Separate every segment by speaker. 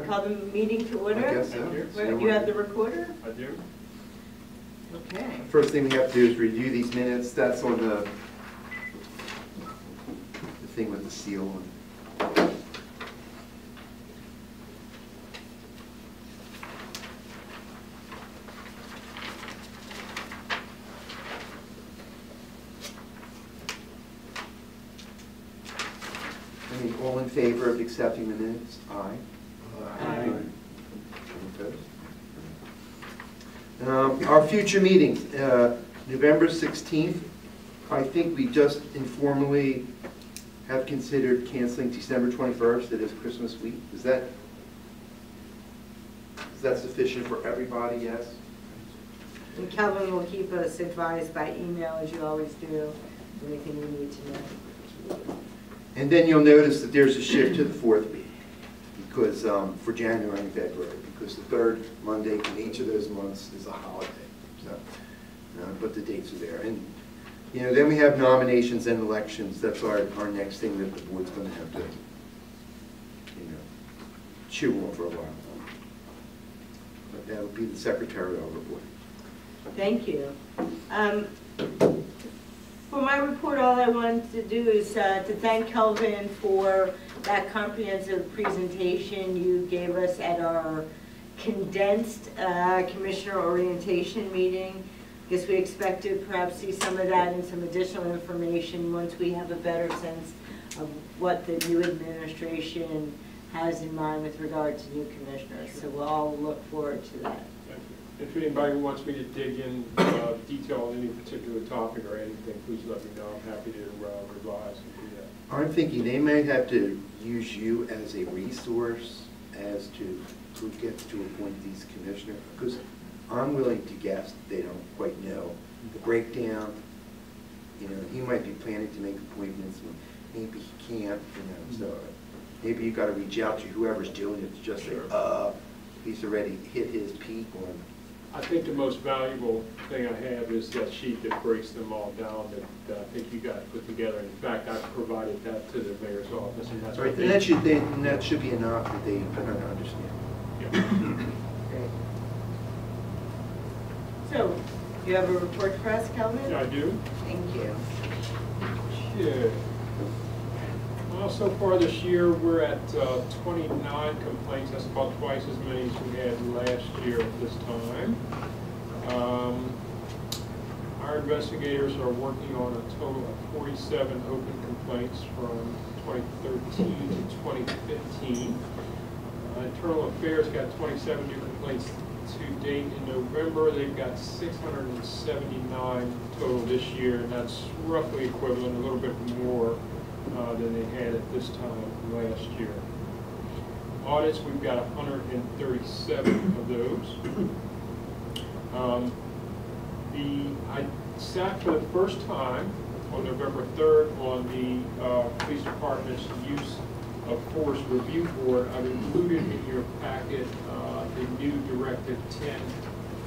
Speaker 1: call the meeting to order?
Speaker 2: I guess so.
Speaker 1: Do you have the recorder?
Speaker 3: I do.
Speaker 1: Okay.
Speaker 2: First thing we have to do is review these minutes. That's on the thing with the seal on. All in favor of accepting the minutes? Aye.
Speaker 1: Aye.
Speaker 2: Opposed? Our future meetings, November 16th. I think we just informally have considered canceling December 21st. It is Christmas week. Is that sufficient for everybody? Yes.
Speaker 1: And Kelvin will keep us advised by email, as you always do, anything we need to know.
Speaker 2: And then you'll notice that there's a shift to the fourth week because for January and February, because the third Monday in each of those months is a holiday. So, but the dates are there. And then we have nominations and elections. That's our next thing that the board's going to have to chew on for a while. But that'll be the secretarial report.
Speaker 1: Thank you. For my report, all I wanted to do is to thank Kelvin for that comprehensive presentation you gave us at our condensed commissioner orientation meeting. I guess we expect to perhaps see some of that and some additional information once we have a better sense of what the new administration has in mind with regard to new commissioners. So we'll all look forward to that.
Speaker 3: If anybody wants me to dig in detail on any particular topic or anything, please let me know. I'm happy to revise and do that.
Speaker 2: I'm thinking they might have to use you as a resource as to who gets to appoint these commissioners, because I'm willing to guess they don't quite know the breakdown. He might be planning to make appointments when maybe he can't. So maybe you got to reach out to whoever's doing it to just say, he's already hit his peak on.
Speaker 3: I think the most valuable thing I have is that sheet that breaks them all down that I think you guys put together. In fact, I provided that to the mayor's office, and that's
Speaker 2: right. And that should be enough that they understand.
Speaker 3: Yeah.
Speaker 1: Great. So, do you have a report for us, Kelvin?
Speaker 3: I do.
Speaker 1: Thank you.
Speaker 3: Yeah. Well, so far this year, we're at 29 complaints. That's about twice as many as we had last year at this time. Our investigators are working on a total of 47 open complaints from 2013 to 2015. Internal Affairs got 27 new complaints to date in November. They've got 679 total this year, and that's roughly equivalent, a little bit more than they had at this time last year. Audits, we've got 137 of those. I sat for the first time on November 3rd on the police department's use of force review board. I've included in your packet the new Directive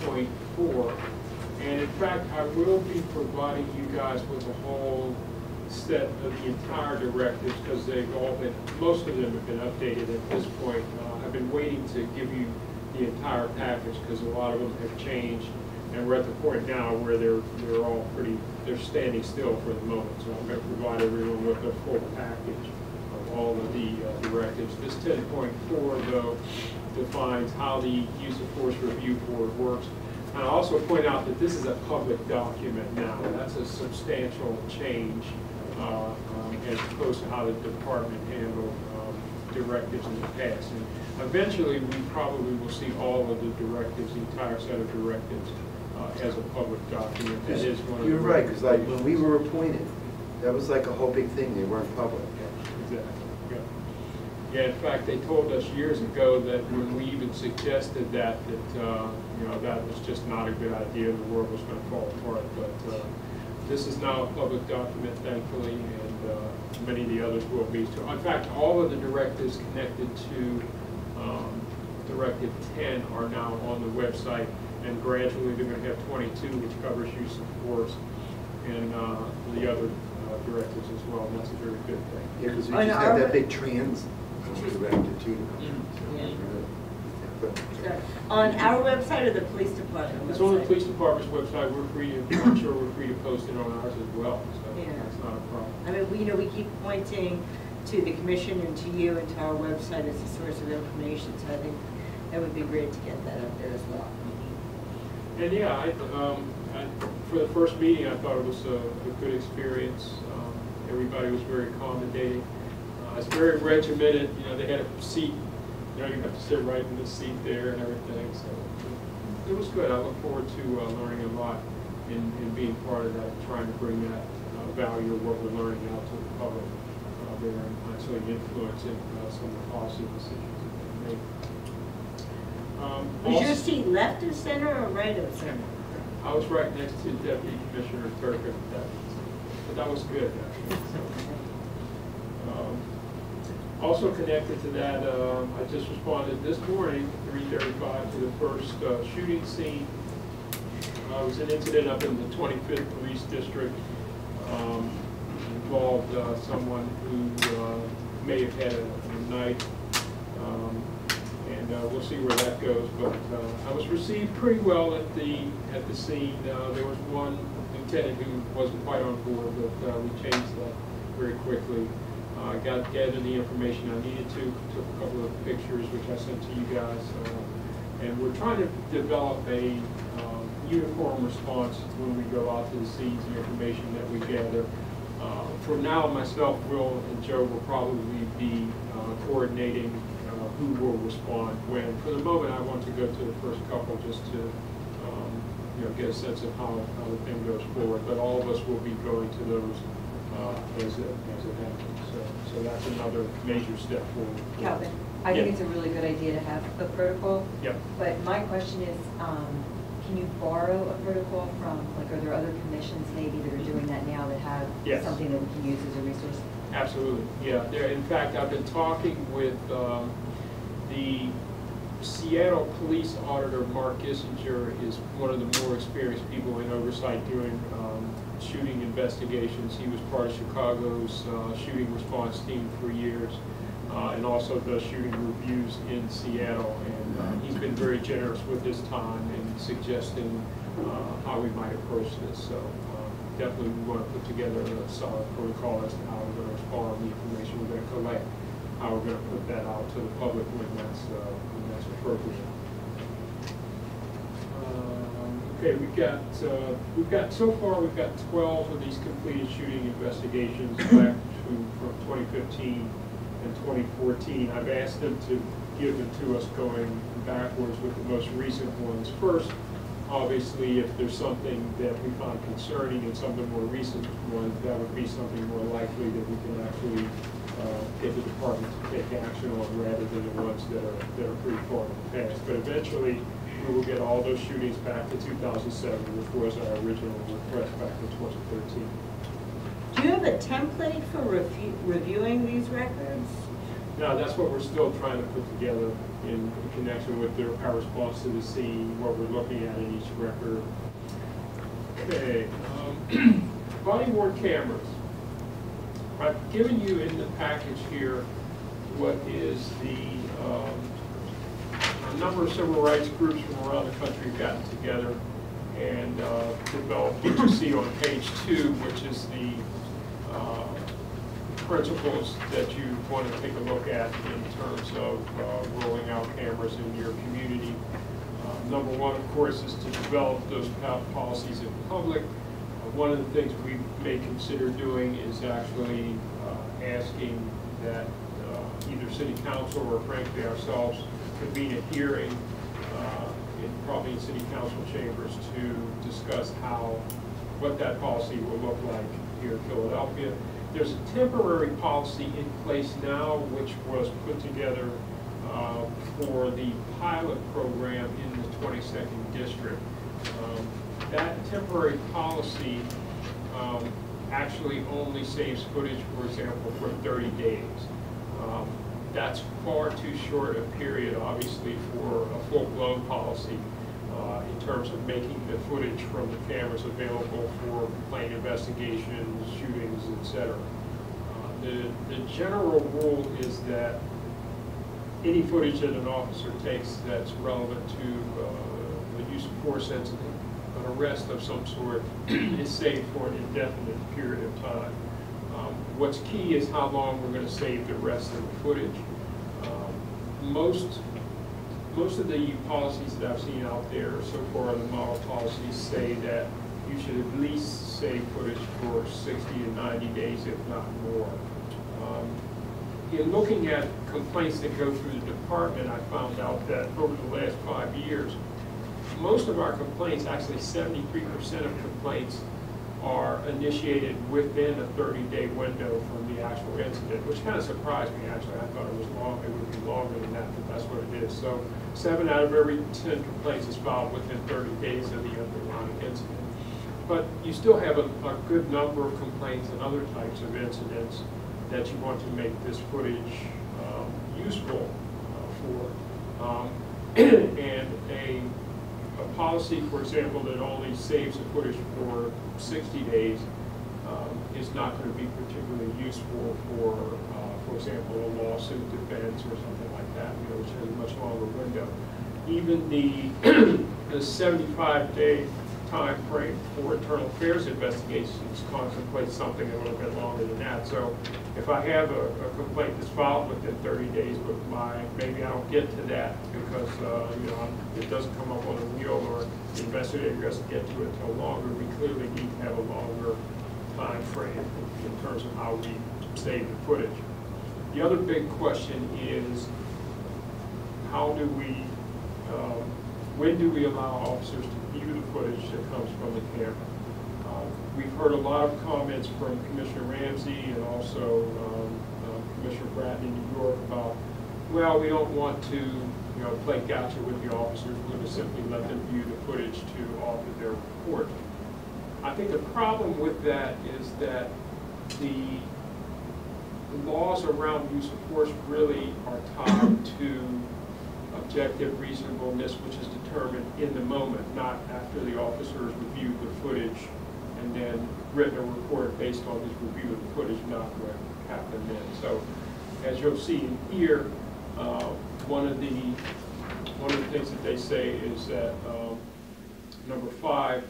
Speaker 3: 10.4. And in fact, I will be providing you guys with a whole set of the entire directives because they've all been, most of them have been updated at this point. I've been waiting to give you the entire package because a lot of them have changed, and we're at the point now where they're all they're standing still for the moment. So I'm going to provide everyone with a full package of all of the directives. This 10.4 though defines how the use of force review board works. And I also point out that this is a public document now. That's a substantial change as opposed to how the department handled directives in the past. And eventually, we probably will see all of the directives, the entire set of directives, as a public document. That is one of
Speaker 2: You're right, because like when we were appointed, that was like a whole big thing. They weren't public.
Speaker 3: Exactly. Yeah, in fact, they told us years ago that when we even suggested that that was just not a good idea, the world was going to fall apart. But this is now a public document, thankfully, and many of the others will be too. In fact, all of the directives connected to Directive 10 are now on the website, and gradually they're going to have 22, which covers use of force, and the other directives as well, and that's a very good thing.
Speaker 2: Yeah, because we just had that big trans directed to them.
Speaker 1: Yeah.
Speaker 2: But
Speaker 1: So, on our website or the police department website?
Speaker 3: It's on the police department's website. We're free to, I'm sure we're free to post it on ours as well, so
Speaker 1: Yeah.
Speaker 3: that's not a problem.
Speaker 1: I mean, we keep pointing to the commission and to you and to our website as a source of information, so I think that would be great to get that up there as well.
Speaker 3: And yeah, for the first meeting, I thought it was a good experience. Everybody was very accommodating. It's very regimented. You know, they had a seat. You know, you have to sit right in the seat there and everything. So it was good. I look forward to learning a lot in being part of that, trying to bring that value of what we're learning out to the public there and actually influencing some of the policy decisions that they make.
Speaker 1: Was your seat left of center or right of center?
Speaker 3: I was right next to Deputy Commissioner Turcotte, but that was good, actually. So, also connected to that, I just responded this morning, 3:35, to the first shooting scene. It was an incident up in the 25th Police District. Involved someone who may have had a knife. We'll see where that goes, but I was received pretty well at the scene. There was one lieutenant who wasn't quite on board, but we changed that very quickly. Gathered the information I needed to, took a couple of pictures which I sent to you guys, and we're trying to develop a uniform response when we go out to the scenes, the information that we gather. For now, myself, Will, and Joe will probably be coordinating who will respond when. For the moment, I want to go to the first couple just to get a sense of how the thing goes forward. But all of us will be going to those as it happens. So that's another major step forward.
Speaker 4: Calvin, I think it's a really good idea to have a protocol.
Speaker 3: Yep.
Speaker 4: But my question is, can you borrow a protocol from, like, are there other commissions maybe that are doing that now that have
Speaker 3: Yes.
Speaker 4: something that we can use as a resource?
Speaker 3: Absolutely, yeah. In fact, I've been talking with the Seattle Police Auditor, Mark Kissinger, is one of the more experienced people in oversight doing shooting investigations. He was part of Chicago's shooting response team for years, and also does shooting reviews in Seattle. And he's been very generous with his time and suggesting how we might approach this. So definitely we want to put together a solid protocol as to how we're going to respond to the information we're going to collect, how we're going to put that out to the public when that's appropriate. Okay, we've got so far 12 of these completed shooting investigations back from 2015 and 2014. I've asked them to give them to us going backwards with the most recent ones first. Obviously, if there's something that we find concerning in some of the more recent ones, that would be something more likely that we can actually get the department to take action on rather than the ones that are pretty far in the past. But eventually, we will get all those shootings back to 2007, which was our original request back in 2013.
Speaker 1: Do you have a template for reviewing these records?
Speaker 3: No, that's what we're still trying to put together in connection with our response to the scene, what we're looking at in each record. Okay, body-worn cameras. I've given you in the package here what is a number of civil rights groups from around the country have gotten together and developed what you see on page 2, which is the principles that you want to take a look at in terms of rolling out cameras in your community. Number one, of course, is to develop those policies in public. One of the things we may consider doing is actually asking that either City Council or frankly ourselves convene a hearing probably in City Council chambers to discuss what that policy will look like here in Philadelphia. There's a temporary policy in place now which was put together for the pilot program in the 22nd District. That temporary policy actually only saves footage, for example, for 30 days. That's far too short a period, obviously, for a full-blown policy in terms of making the footage from the cameras available for complaint investigations, shootings, etc. The general rule is that any footage that an officer takes that's relevant to the use of force incident, an arrest of some sort, is saved for an indefinite period of time. What's key is how long we're going to save the rest of the footage. Most of the policies that I've seen out there so far, the model policies say that you should at least save footage for 60 to 90 days, if not more. In looking at complaints that go through the department, I found out that over the last 5 years, most of our complaints, actually 73% of complaints, are initiated within a 30-day window from the actual incident, which kind of surprised me, actually. I thought it would be longer than that, but that's what it is. So 7 out of every 10 complaints is filed within 30 days of the underlying incident. But you still have a good number of complaints and other types of incidents that you want to make this footage useful for. And a policy, for example, that only saves the footage for 60 days is not going to be particularly useful for example, a lawsuit defense or something like that, which has a much longer window. Even the 75-day time frame for internal affairs investigations contemplates something a little bit longer than that. So if I have a complaint that's filed within 30 days, but maybe I don't get to that because it doesn't come up on a wheel, or the investigator doesn't get to it until longer, we clearly need to have a longer time frame in terms of how we save the footage. The other big question is, when do we allow officers to view the footage that comes from the camera? We've heard a lot of comments from Commissioner Ramsey and also Commissioner Bratton in New York about, well, we don't want to play gotcha with the officers. We're going to simply let them view the footage to offer their report. I think the problem with that is that the laws around use of force really are tied to objective reasonableness, which is determined in the moment, not after the officers reviewed the footage and then written a report based on this review of the footage, not what happened then. So, as you'll see in here, one of the things that they say is that number 5,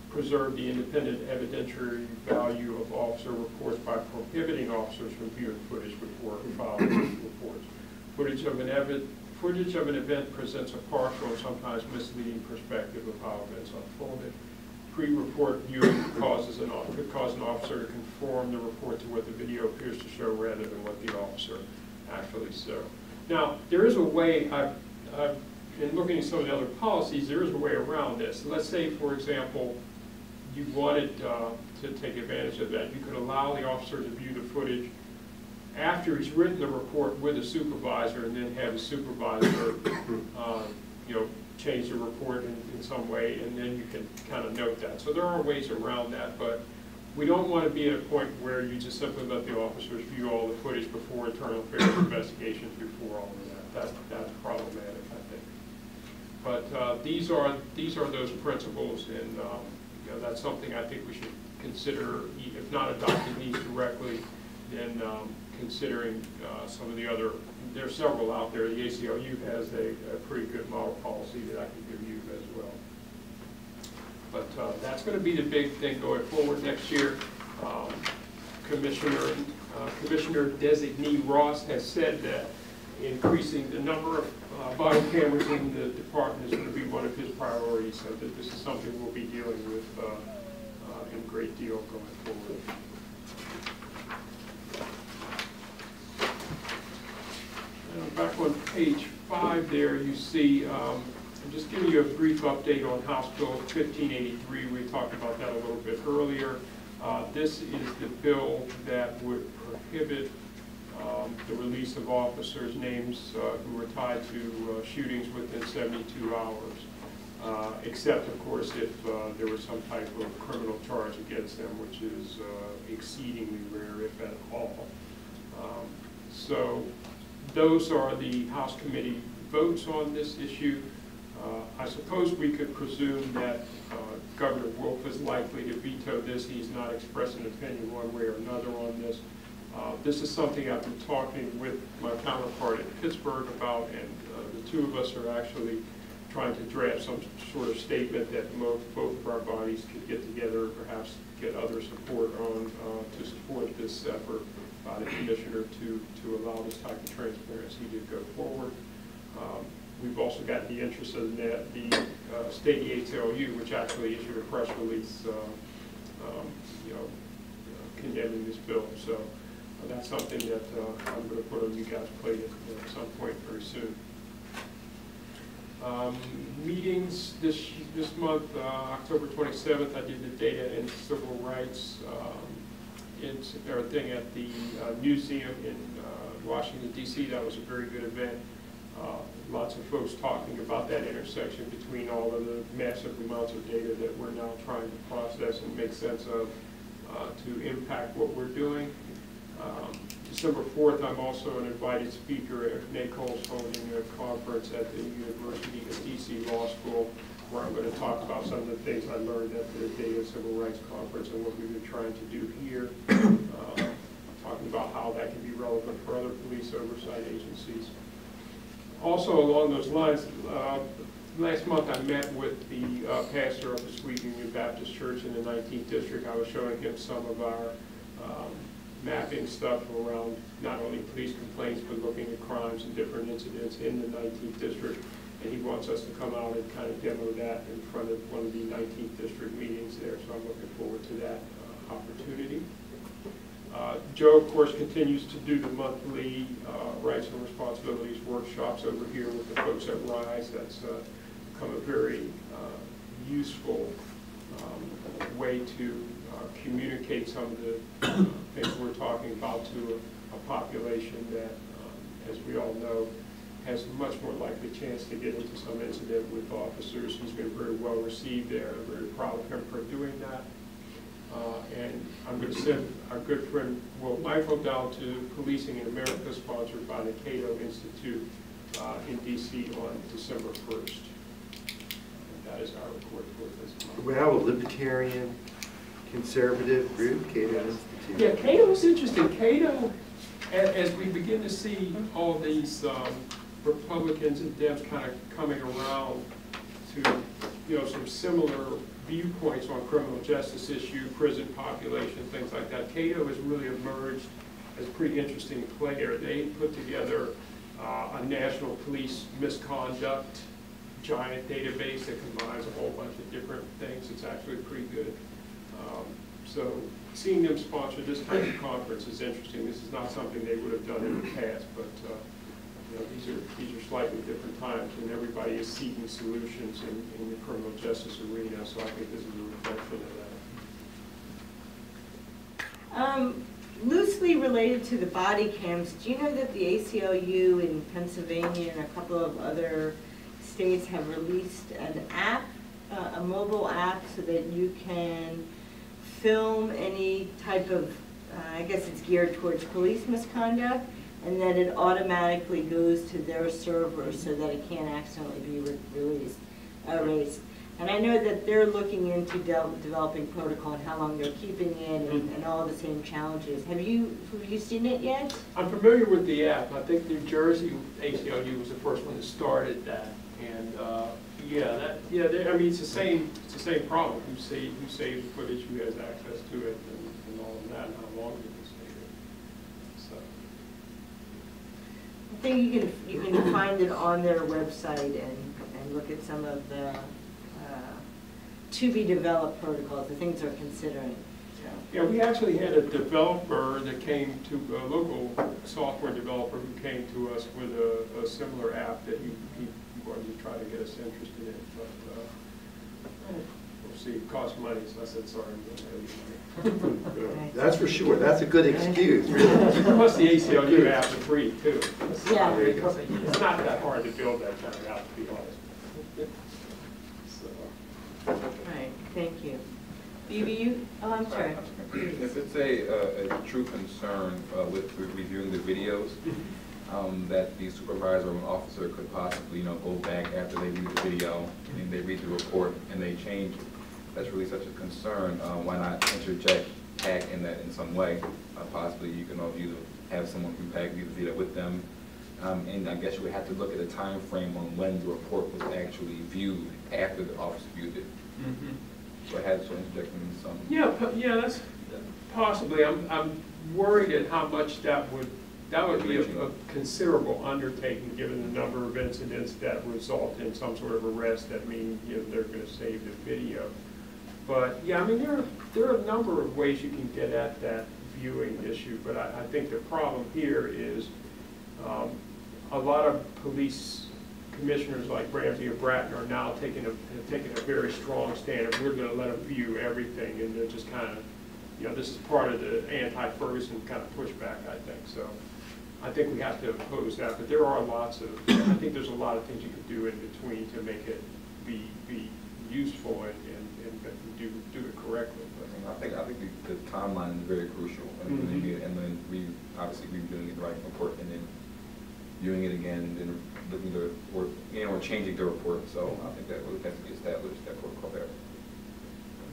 Speaker 3: preserve the independent evidentiary value of officer reports by prohibiting officers from viewing footage before filing reports. Footage of an event presents a partial and sometimes misleading perspective of how events unfolded. Pre-report viewing could cause an officer to conform the report to what the video appears to show rather than what the officer actually saw. Now, there is a way, in looking at some of the other policies, there is a way around this. Let's say, for example, you wanted to take advantage of that. You could allow the officer to view the footage after he's written the report with a supervisor, and then have a supervisor, change the report in some way, and then you can kind of note that. So there are ways around that, but we don't want to be at a point where you just simply let the officers view all the footage before internal affairs investigations, before all of that. That's problematic, I think. But these are those principles, and that's something I think we should consider, if not adopting these directly, then considering some of the other. There are several out there. The ACLU has a pretty good model policy that I can give you as well. But that's going to be the big thing going forward next year. Commissioner Designee Ross has said that increasing the number of body cameras in the department is going to be one of his priorities, so that this is something we'll be dealing with in a great deal going forward. Back on page 5 there, you see, I'm just giving you a brief update on House Bill 1583. We talked about that a little bit earlier. This is the bill that would prohibit the release of officers' names who were tied to shootings within 72 hours, except, of course, if there was some type of criminal charge against them, which is exceedingly rare, if at all. So those are the House committee votes on this issue. I suppose we could presume that Governor Wolf is likely to veto this. He's not expressed an opinion one way or another on this. This is something I've been talking with my counterpart in Pittsburgh about, and the two of us are actually trying to draft some sort of statement that both of our bodies could get together, perhaps get other support on to support this effort by the commissioner to allow this type of transparency to go forward. We've also got the interest of the state ACLU, which actually issued a press release, condemning this bill. So that's something that I'm going to put on you guys' plate at some point very soon. Meetings this month, October 27th, I did the data and civil rights thing at the museum in Washington, D.C. That was a very good event. Lots of folks talking about that intersection between all of the massive amounts of data that we're now trying to process and make sense of to impact what we're doing. December 4th, I'm also an invited speaker at NACOL's holding a conference at the University of DC Law School, where I'm going to talk about some of the things I learned at the Data Civil Rights Conference and what we've been trying to do here, talking about how that can be relevant for other police oversight agencies. Also along those lines, last month I met with the pastor of the Sweet Union Baptist Church in the 19th District. I was showing him some of our mapping stuff around not only police complaints, but looking at crimes and different incidents in the 19th District. And he wants us to come out and kind of demo that in front of one of the 19th District meetings there. So I'm looking forward to that opportunity. Joe, of course, continues to do the monthly rights and responsibilities workshops over here with the folks at RISE. That's become a very useful way to communicate some of the things we're talking about to a population that, as we all know, has a much more likely chance to get into some incident with officers. He's been very well received there. I'm very proud of him for doing that. And I'm going to send our good friend Will Michael down to Policing in America, sponsored by the Cato Institute in D.C. on December 1st. And that is our report for this month.
Speaker 2: Wow, a libertarian, conservative group, Cato Institute.
Speaker 3: Yeah, Cato is interesting. Cato, as we begin to see all these Republicans and Dems kind of coming around to, some similar viewpoints on criminal justice issue, prison population, things like that. Cato has really emerged as a pretty interesting player. They put together a national police misconduct giant database that combines a whole bunch of different things. It's actually pretty good. So seeing them sponsor this type of conference is interesting. This is not something they would have done in the past, but these are slightly different times, and everybody is seeking solutions in the criminal justice arena. So I think this is a reflection of that.
Speaker 1: Loosely related to the body cams, do you know that the ACLU in Pennsylvania and a couple of other states have released an app, a mobile app, so that you can film any type of, I guess it's geared towards police misconduct, and then it automatically goes to their server so that it can't accidentally be erased. And I know that they're looking into developing protocol and how long they're keeping it and all the same challenges. Have you seen it yet?
Speaker 3: I'm familiar with the app. I think New Jersey ACLU was the first one that started that, and I mean it's the same problem. Who saves the footage? Who has access to it, and all of that, and how long did they save it? So
Speaker 1: I think you can find it on their website and look at some of the to be developed protocols, the things they're considering. So.
Speaker 3: Yeah, we actually had a developer that came to, a local software developer who came to us with a similar app that he wanted to try to get us interested in, but we'll see, it costs money, so I said, sorry, I'm going to pay you money.
Speaker 2: That's for sure. That's a good excuse, really.
Speaker 3: Plus the ACLU app is free, too.
Speaker 1: Yeah.
Speaker 3: It's not that hard to build that kind of app, to be honest.
Speaker 1: Right, thank you. Phoebe, I'm sorry.
Speaker 5: If it's a true concern with reviewing the videos, that the supervisor or an officer could possibly, go back after they view the video and they read the report and they change it. That's really such a concern. Why not interject PAC in that in some way. Possibly you can either have someone from PAC view the video with them. And I guess you would have to look at a time frame on when the report was actually viewed after the officer viewed it. So I had to interject in some.
Speaker 3: Yeah, that's possibly. I'm worried at how much that would be a considerable undertaking, given the number of incidents that result in some sort of arrest. That means they're going to save the video. But yeah, I mean there are a number of ways you can get at that viewing issue. But I think the problem here is a lot of police commissioners like Ramsey or Bratton are now taking a very strong stand, and we're going to let them view everything, and they're just kind of, this is part of the anti-Ferguson kind of pushback, I think. So I think we have to oppose that, but there are I think there's a lot of things you can do in between to make it be useful and do it correctly.
Speaker 5: I think the timeline is very crucial, and then we obviously reviewing it the right report, and then viewing it again, and then looking to or changing the report. So I think that would have to be established, that protocol there.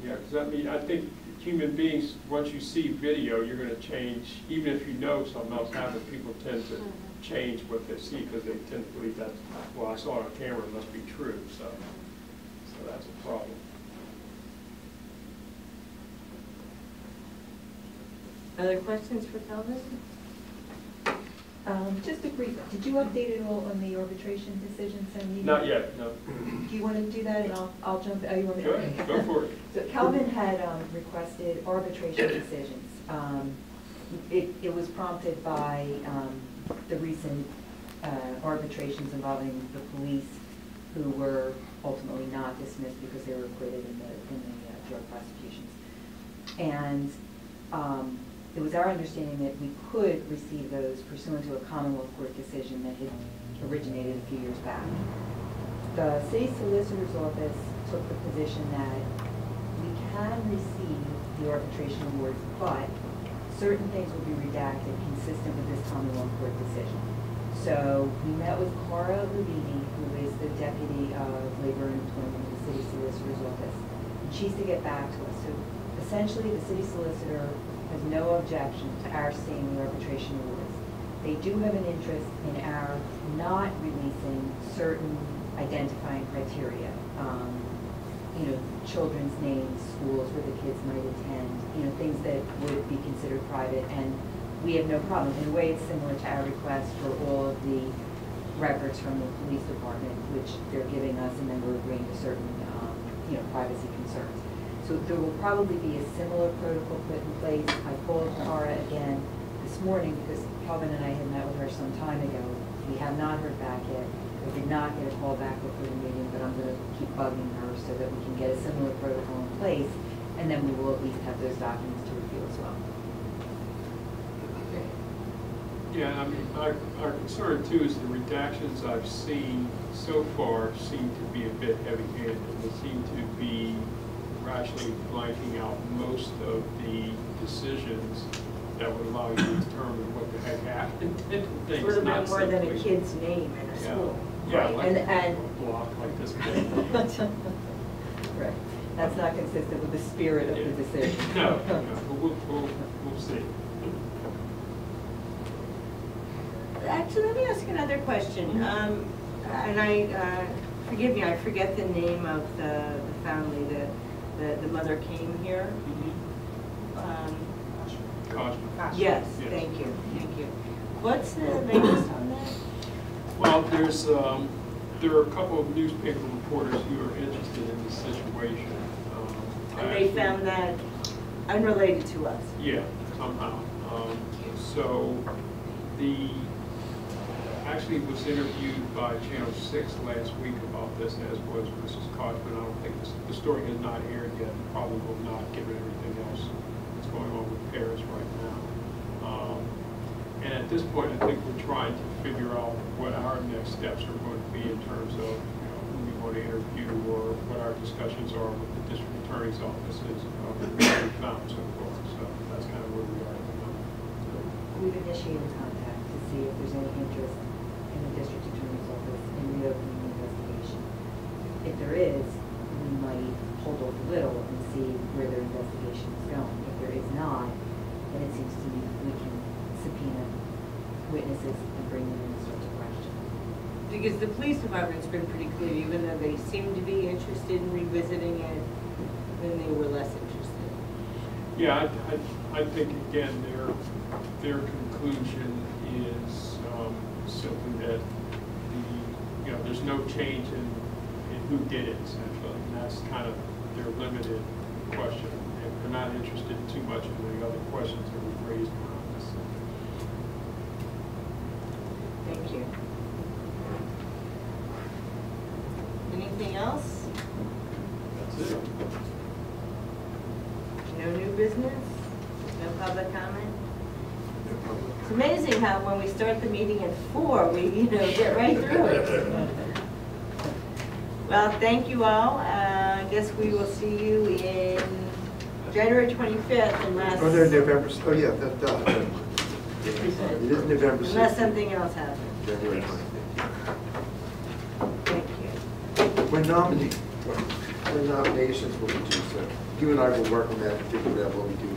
Speaker 3: Yeah, because I think human beings, once you see video, you're going to change. Even if you know something else happened, people tend to change what they see because they tend to believe that, well, I saw it on camera, it must be true. So that's a problem.
Speaker 1: Other questions for Kelvin?
Speaker 4: Just a brief, did you update it all on the arbitration decisions?
Speaker 3: Not yet, no.
Speaker 4: Do you want to do that, and I'll jump, you want me to?
Speaker 3: Go ahead, go for it.
Speaker 4: So Calvin had requested arbitration decisions. It was prompted by the recent arbitrations involving the police, who were ultimately not dismissed because they were acquitted in the drug prosecutions. And it was our understanding that we could receive those pursuant to a Commonwealth Court decision that had originated a few years back. The City Solicitor's Office took the position that we can receive the arbitration awards, but certain things will be redacted consistent with this Commonwealth Court decision. So we met with Cara Lubini, who is the Deputy of Labor and Employment in the City Solicitor's Office, and she's to get back to us. So essentially, the City Solicitor has no objection to our seeing the arbitration awards. They do have an interest in our not releasing certain identifying criteria, children's names, schools where the kids might attend, things that would be considered private, and we have no problem. In a way, it's similar to our request for all of the records from the police department, which they're giving us, and then we're agreeing to certain, privacy concerns. So there will probably be a similar protocol put in place. I called Cara again this morning because Kelvin and I had met with her some time ago. We have not heard back yet. We did not get a call back before the meeting, but I'm going to keep bugging her so that we can get a similar protocol in place, and then we will at least have those documents to review as well.
Speaker 3: Yeah, I mean, our concern too is the redactions I've seen so far seem to be a bit heavy-handed. They seem to be actually blanking out most of the decisions that would allow you to determine what the heck happened.
Speaker 1: It's a little bit more than a kid's name in a school.
Speaker 3: Yeah,
Speaker 1: right.
Speaker 3: like
Speaker 1: and
Speaker 3: a block like this kid.
Speaker 4: Right. That's not consistent with the spirit of the decision.
Speaker 3: No, but we'll see.
Speaker 1: Actually, let me ask another question. And I, forgive me, I forget the name of the family that the mother came here.
Speaker 3: Cosby.
Speaker 1: Yes, thank you. What's the latest on that?
Speaker 3: Well, there are a couple of newspaper reporters who are interested in the situation.
Speaker 1: And they found that unrelated to us.
Speaker 3: Yeah, somehow. So actually was interviewed by Channel 6 last week about this, as was Mrs. Cosby. I don't think the story has not aired yet. Probably will not, given everything else that's going on with Paris right now. And at this point, I think we're trying to figure out what our next steps are going to be in terms of who we want to interview or what our discussions are with the district attorney's offices, what we found so far. So that's kind of where we are at the moment.
Speaker 4: We've initiated contact to see if there's any interest in the district attorney's office in reopening the investigation. If there is, we might hold off a little and see where their investigation is going. If there is not, then it seems to me we can subpoena witnesses and bring them in and start to question.
Speaker 1: Because the police department's been pretty clear, even though they seem to be interested in revisiting it, then they were less interested.
Speaker 3: Yeah, I think, again, their conclusion is simply that there's no change in who did it, essentially, and that's kind of their limited question. And they're not interested too much in the other questions that we've raised around this.
Speaker 1: Thank you. Anything else?
Speaker 3: That's it.
Speaker 1: No new business? No public comment? It's amazing how when we start the meeting at 4, we, get right through it. Well, thank you all. I guess we will see you in January 25th unless...
Speaker 2: Oh, no, November, oh, yeah, that does. It is November 16th.
Speaker 1: Unless something else happens.
Speaker 2: January 25th.
Speaker 1: Thank you.
Speaker 2: When nominations will be due, so you and I will work on that and figure out what we do